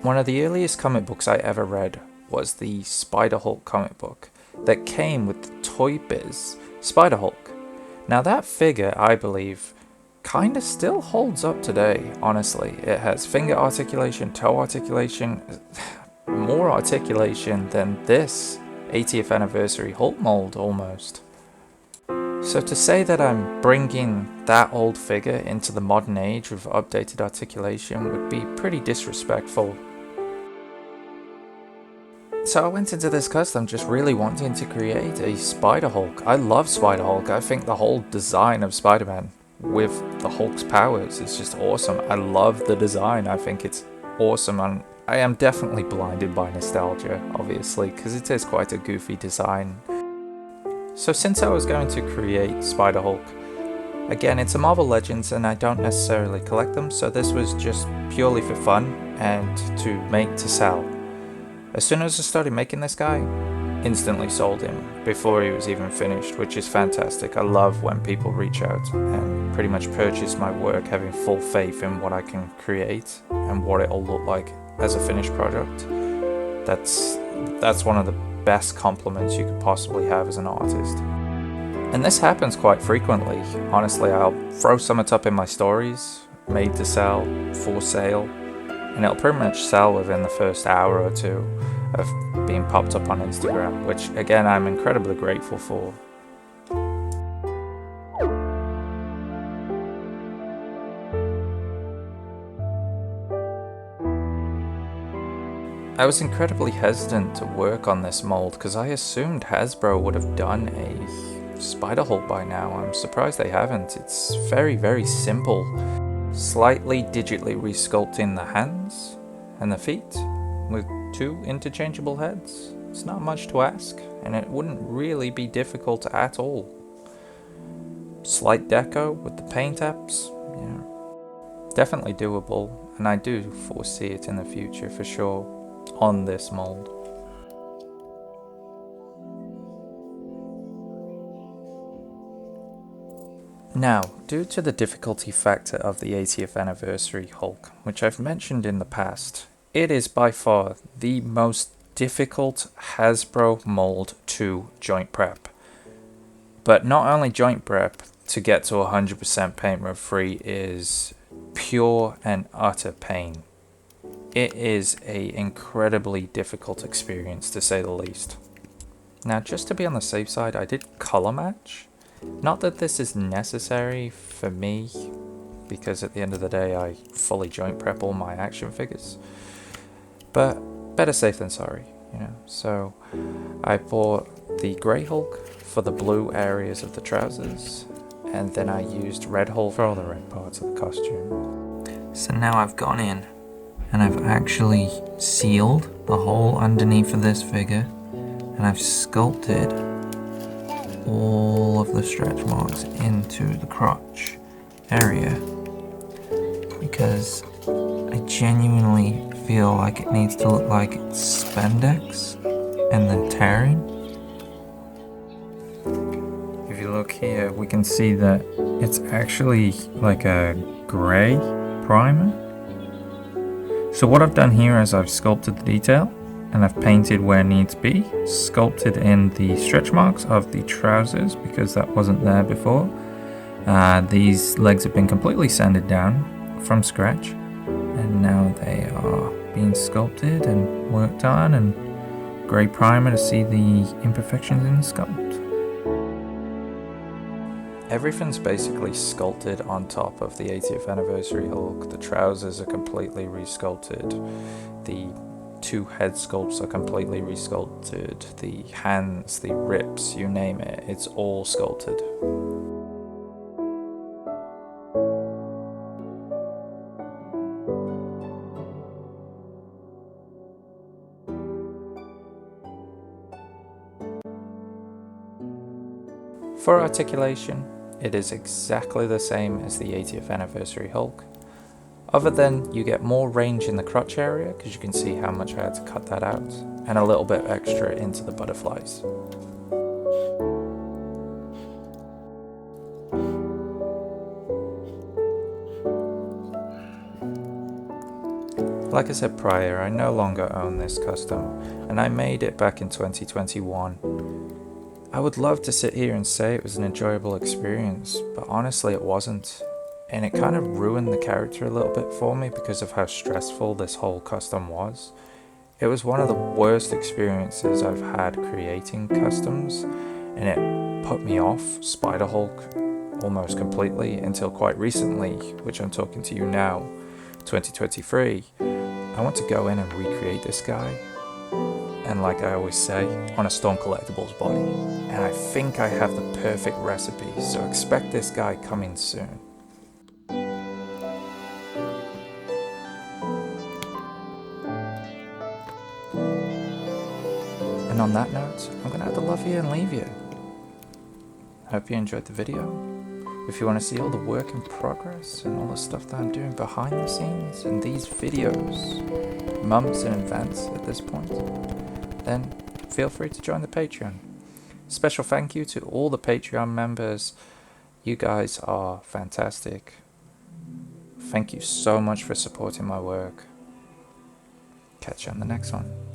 One of the earliest comic books I ever read was the Spider-Hulk comic book that came with the Toy Biz Spider-Hulk. Now that figure, I believe, kinda still holds up today, honestly. It has finger articulation, toe articulation, more articulation than this 80th anniversary Hulk mold almost. So to say that I'm bringing that old figure into the modern age with updated articulation would be pretty disrespectful. So I went into this custom just really wanting to create a Spider-Hulk. I love Spider-Hulk. I think the whole design of Spider-Man with the Hulk's powers is just awesome. I love the design. I think it's awesome, and I am definitely blinded by nostalgia, obviously, because it is quite a goofy design. So since I was going to create Spider-Hulk, again, it's a Marvel Legends and I don't necessarily collect them, so this was just purely for fun and to make to sell. As soon as I started making this guy, instantly sold him before he was even finished, which is fantastic. I love when people reach out and pretty much purchase my work, having full faith in what I can create and what it'll look like as a finished product. That's one of the best compliments you could possibly have as an artist. And this happens quite frequently. Honestly, I'll throw something up in my stories, made to sell, for sale, and it'll pretty much sell within the first hour or two of being popped up on Instagram, which again I'm incredibly grateful for. I was incredibly hesitant to work on this mold because I assumed Hasbro would have done a Spider-Hulk by now. I'm surprised they haven't. It's very, very simple. Slightly digitally resculpting the hands and the feet with 2 interchangeable heads. It's not much to ask, and it wouldn't really be difficult at all. Slight deco with the paint apps, definitely doable, and I do foresee it in the future for sure on this mold. Now, due to the difficulty factor of the 80th anniversary Hulk, which I've mentioned in the past, it is by far the most difficult Hasbro mold to joint prep. But not only joint prep, to get to 100% paint rub free is pure and utter pain. It is an incredibly difficult experience, to say the least. Now, just to be on the safe side, I did color match. Not that this is necessary for me, because at the end of the day I fully joint prep all my action figures. But better safe than sorry, So I bought the Grey Hulk for the blue areas of the trousers, and then I used Red Hulk for all the red parts of the costume. So now I've gone in and I've actually sealed the hole underneath of this figure, and I've sculpted all of the stretch marks into the crotch area because I genuinely feel like it needs to look like it's spandex and then tearing. If you look here, we can see that it's actually like a grey primer. So what I've done here is I've sculpted the detail and I've painted where it needs to be, sculpted in the stretch marks of the trousers because that wasn't there before. These legs have been completely sanded down from scratch, and now they are being sculpted and worked on, and grey primer to see the imperfections in the sculpt. Everything's basically sculpted on top of the 80th anniversary Hulk. The trousers are completely resculpted. The 2 head sculpts are completely resculpted. The hands, the rips, you name it, it's all sculpted. For articulation, it is exactly the same as the 80th anniversary Hulk, other than you get more range in the crotch area because you can see how much I had to cut that out, and a little bit extra into the butterflies. Like I said prior, I no longer own this custom, and I made it back in 2021. I would love to sit here and say it was an enjoyable experience, but honestly it wasn't. And it kind of ruined the character a little bit for me because of how stressful this whole custom was. It was one of the worst experiences I've had creating customs, and it put me off Spider Hulk almost completely until quite recently, which I'm talking to you now, 2023. I want to go in and recreate this guy, and like I always say, on a Storm Collectibles body. And I think I have the perfect recipe, so expect this guy coming soon. And on that note, I'm going to have to love you and leave you. Hope you enjoyed the video. If you want to see all the work in progress and all the stuff that I'm doing behind the scenes in these videos, months in advance at this point, then feel free to join the Patreon. Special thank you to all the Patreon members. You guys are fantastic. Thank you so much for supporting my work. Catch you on the next one.